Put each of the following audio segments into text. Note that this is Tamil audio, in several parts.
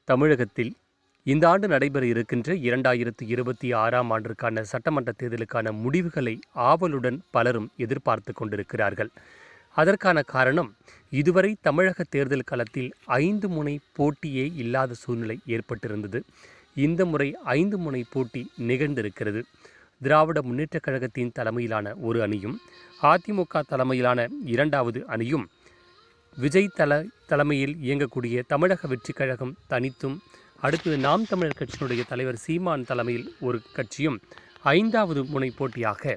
தமிழகத்தில் இந்த ஆண்டு நடைபெற இருக்கின்ற 2026ஆம் ஆண்டிற்கான சட்டமன்ற தேர்தலுக்கான முடிவுகளை ஆவலுடன் பலரும் எதிர்பார்த்து கொண்டிருக்கிறார்கள். அதற்கான காரணம், இதுவரை தமிழக தேர்தல் களத்தில் 5 முனை போட்டியே இல்லாத சூழ்நிலை ஏற்பட்டிருந்தது. இந்த முறை 5 முனை போட்டி நிகழ்ந்திருக்கிறது. திராவிட முன்னேற்றக் கழகத்தின் தலைமையிலான ஒரு அணியும், அதிமுக தலைமையிலான 2வது அணியும், விஜய் தலைமையில் இயங்கக்கூடிய தமிழக வெற்றி கழகம் தனித்தும், அடுத்தது நாம் தமிழர் கட்சியினுடைய தலைவர் சீமான் தலைமையில் ஒரு கட்சியும், 5வது முனை போட்டியாக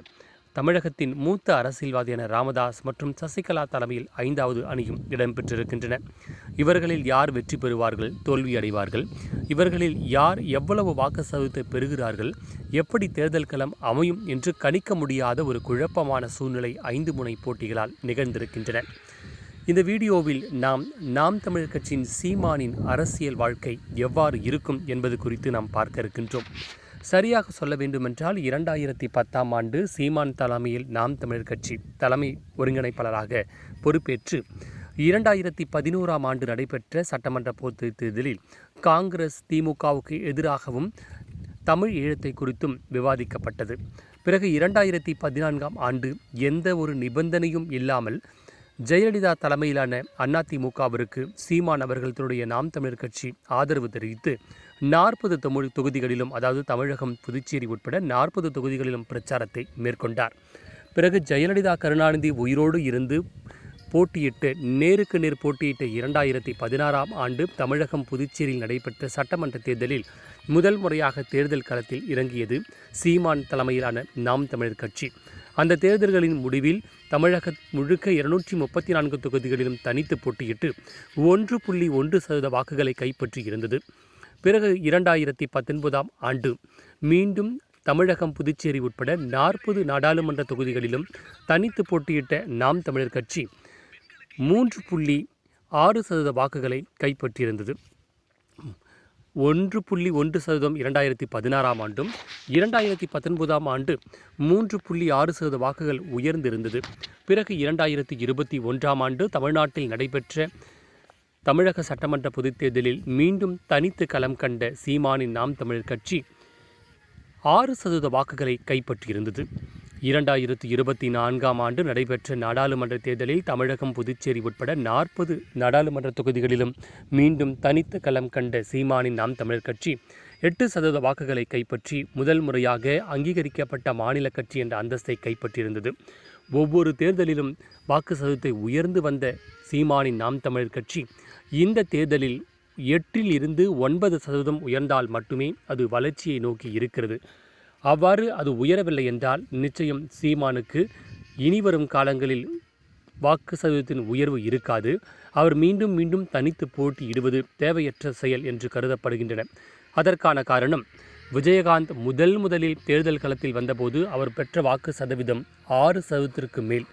தமிழகத்தின் மூத்த அரசியல்வாதியான ராமதாஸ் மற்றும் சசிகலா தலைமையில் 5வது அணியும் இடம்பெற்றிருக்கின்றன. இவர்களில் யார் வெற்றி பெறுவார்கள், தோல்வி அடைவார்கள், இவர்களில் யார் எவ்வளவு வாக்கு சதவீதத்தை பெறுகிறார்கள், எப்படி தேர்தல் களம் அமையும் என்று கணிக்க முடியாத ஒரு குழப்பமான சூழ்நிலை 5 முனை போட்டிகளால் நிகழ்ந்திருக்கின்றன. இந்த வீடியோவில் நாம் தமிழர் கட்சியின் சீமானின் அரசியல் வாழ்க்கை எவ்வாறு இருக்கும் என்பது குறித்து நாம் பார்க்க இருக்கின்றோம். சரியாக சொல்ல வேண்டுமென்றால் 2010ஆம் ஆண்டு சீமான் தலைமையில் நாம் தமிழர் கட்சி தலைமை ஒருங்கிணைப்பாளராக பொறுப்பேற்று 2011ஆம் ஆண்டு நடைபெற்ற சட்டமன்ற பொதுத் தேர்தலில் காங்கிரஸ் திமுகவுக்கு எதிராகவும் தமிழ் ஈழத்தை குறித்தும் விவாதிக்கப்பட்டது. பிறகு 2014ஆம் ஆண்டு எந்த ஒரு நிபந்தனையும் இல்லாமல் ஜெயலலிதா தலைமையிலான அதிமுகவிற்கு சீமான் அவர்கள் தன்னுடைய நாம் தமிழர் கட்சி ஆதரவு தெரிவித்து 40 தொகுதிகளிலும், அதாவது தமிழகம், புதுச்சேரி உட்பட 40 தொகுதிகளிலும் பிரச்சாரத்தை மேற்கொண்டார். பிறகு ஜெயலலிதா கருணாநிதி உயிரோடு இருந்து போட்டியிட்டு நேருக்கு நேர் போட்டியிட்ட 2016ஆம் ஆண்டு தமிழகம், புதுச்சேரியில் நடைபெற்ற சட்டமன்ற தேர்தலில் முதல் முறையாக தேர்தல் களத்தில் இறங்கியது சீமான் தலைமையிலான நாம் தமிழர் கட்சி. அந்த தேர்தல்களின் முடிவில் தமிழக முழுக்க 234 தொகுதிகளிலும் தனித்து போட்டியிட்டு 1.1% வாக்குகளை கைப்பற்றி இருந்தது. பிறகு 2019ஆம் ஆண்டு மீண்டும் தமிழகம், புதுச்சேரி உட்பட 40 நாடாளுமன்ற தொகுதிகளிலும் தனித்து போட்டியிட்ட நாம் தமிழர் கட்சி 3.6% வாக்குகளை கைப்பற்றியிருந்தது. 1.1% 2016ஆம் ஆண்டும், 2019ஆம் ஆண்டு 3.6% வாக்குகள் உயர்ந்திருந்தது. பிறகு 2021ஆம் ஆண்டு தமிழ்நாட்டில் நடைபெற்ற தமிழக சட்டமன்ற பொதுத் தேர்தலில் மீண்டும் தனித்து களம் கண்ட சீமானின் நாம் தமிழர் கட்சி 6% வாக்குகளை கைப்பற்றியிருந்தது. 2024ஆம் ஆண்டு நடைபெற்ற நாடாளுமன்ற தேர்தலில் தமிழகம், புதுச்சேரி உட்பட 40 நாடாளுமன்ற தொகுதிகளிலும் மீண்டும் தனித்து களம் கண்ட சீமானின் நாம் தமிழர் கட்சி 8% வாக்குகளை கைப்பற்றி முதல் முறையாக அங்கீகரிக்கப்பட்ட மாநில கட்சி என்ற அந்தஸ்தை கைப்பற்றியிருந்தது. ஒவ்வொரு தேர்தலிலும் வாக்கு சதவீதத்தை உயர்ந்து வந்த சீமானின் நாம் தமிழர் கட்சி இந்த தேர்தலில் 8 9% உயர்ந்தால் மட்டுமே அது வளர்ச்சியை நோக்கி இருக்கிறது. அவ்வாறு அது உயரவில்லை என்றால் நிச்சயம் சீமானுக்கு இனிவரும் காலங்களில் வாக்கு சதவீதத்தின் உயர்வு இருக்காது. அவர் மீண்டும் தனித்து போட்டியிடுவது தேவையற்ற செயல் என்று கருதப்படுகின்றன. அதற்கான காரணம், விஜயகாந்த் முதலில் தேர்தல் களத்தில் வந்தபோது அவர் பெற்ற வாக்கு சதவீதம் 6%க்கு மேல்.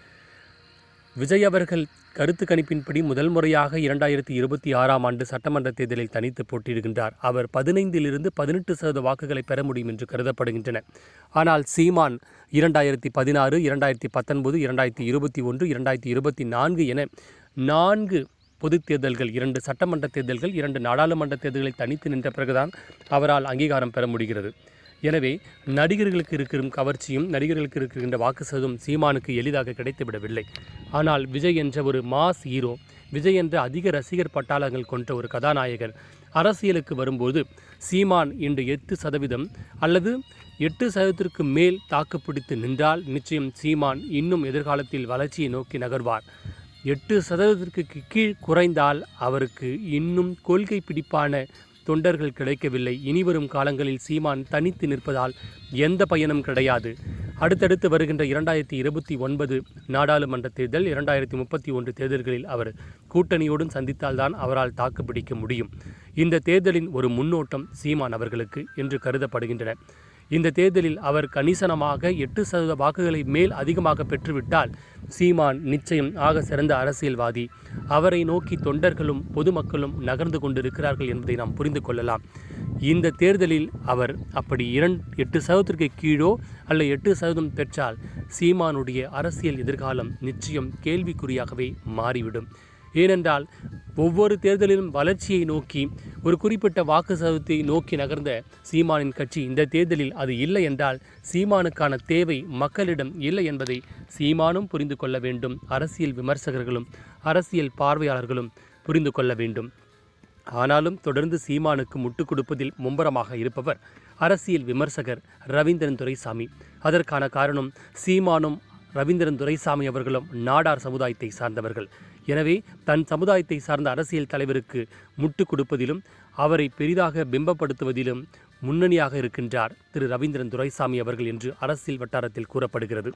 விஜய் அவர்கள் கருத்து கணிப்பின்படி முதல் முறையாக 2026ஆம் ஆண்டு சட்டமன்ற தேர்தலில் தனித்து போட்டியிடுகின்றார். அவர் 15 18% வாக்குகளை பெற முடியும் என்று கருதப்படுகின்றன. ஆனால் சீமான் 2016, 2019, 2021, 2024 என 4 பொதுத் தேர்தல்கள், 2 சட்டமன்ற தேர்தல்கள், 2 நாடாளுமன்ற தேர்தல்களை தனித்து நின்ற பிறகுதான் அவரால் அங்கீகாரம் பெற முடிகிறது. எனவே நடிகர்களுக்கு இருக்கிற கவர்ச்சியும், நடிகர்களுக்கு இருக்கின்ற வாக்கு சதவீதம் சீமானுக்கு எளிதாக கிடைத்துவிடவில்லை. ஆனால் விஜய் என்ற ஒரு மாஸ் ஹீரோ, விஜய் என்ற அதிக ரசிகர் பட்டாளங்கள் கொண்ட ஒரு கதாநாயகர் அரசியலுக்கு வரும்போது சீமான் இன்று 8% அல்லது 8%க்கு மேல் தாக்குப்பிடித்து நின்றால் நிச்சயம் சீமான் இன்னும் எதிர்காலத்தில் வளர்ச்சியை நோக்கி நகர்வார். 8%க்கு கீழ் குறைந்தால் அவருக்கு இன்னும் கொள்கை பிடிப்பான தொண்டர்கள் கிடைக்கவில்லை. இனிவரும் காலங்களில் சீமான் தனித்து நிற்பதால் எந்த பயனும் கிடையாது. அடுத்தடுத்து வருகின்ற 2029 நாடாளுமன்ற தேர்தல், 2031 தேர்தல்களில் அவர் கூட்டணியோடும் சந்தித்தால்தான் அவரால் தாக்குப்பிடிக்க முடியும். இந்த தேர்தலின் ஒரு முன்னோட்டம் சீமான் அவர்களுக்கு என்று கருதப்படுகின்றன. இந்த தேர்தலில் அவர் கணிசனமாக 8% வாக்குகளை மேல் அதிகமாக பெற்றுவிட்டால் சீமான் நிச்சயம் ஆக சிறந்த அரசியல்வாதி. அவரை நோக்கி தொண்டர்களும் பொதுமக்களும் நகர்ந்து கொண்டிருக்கிறார்கள் என்பதை நாம் புரிந்து கொள்ளலாம். இந்த தேர்தலில் அவர் அப்படி 8%க்கு கீழோ அல்ல 8% பெற்றால் சீமானுடைய அரசியல் எதிர்காலம் நிச்சயம் கேள்விக்குறியாகவே மாறிவிடும். ஏனென்றால் ஒவ்வொரு தேர்தலிலும் வளர்ச்சியை நோக்கி ஒரு குறிப்பிட்ட வாக்கு சதவீதத்தை நோக்கி நகர்ந்த சீமானின் கட்சி இந்த தேர்தலில் அது இல்லை என்றால் சீமானுக்கான தேவை மக்களிடம் இல்லை என்பதை சீமானும் புரிந்து கொள்ள வேண்டும். அரசியல் விமர்சகர்களும் அரசியல் பார்வையாளர்களும் புரிந்து கொள்ள வேண்டும். ஆனாலும் தொடர்ந்து சீமானுக்கு முட்டுக் கொடுப்பதில் மும்முரமாக இருப்பவர் அரசியல் விமர்சகர் ரவீந்திரன் துரைசாமி. அதற்கான காரணம் சீமானும் ரவீந்திரன் துரைசாமி அவர்களும் நாடார் சமுதாயத்தை சார்ந்தவர்கள். எனவே தன் சமுதாயத்தை சார்ந்த அரசியல் தலைவருக்கு முட்டுக் கொடுப்பதிலும் அவரை பெரிதாக பிம்பப்படுத்துவதிலும் முன்னணியாக இருக்கின்றார் திரு ரவீந்திரன் துரைசாமி அவர்கள் என்று அரசியல் வட்டாரத்தில் கூறப்படுகிறது.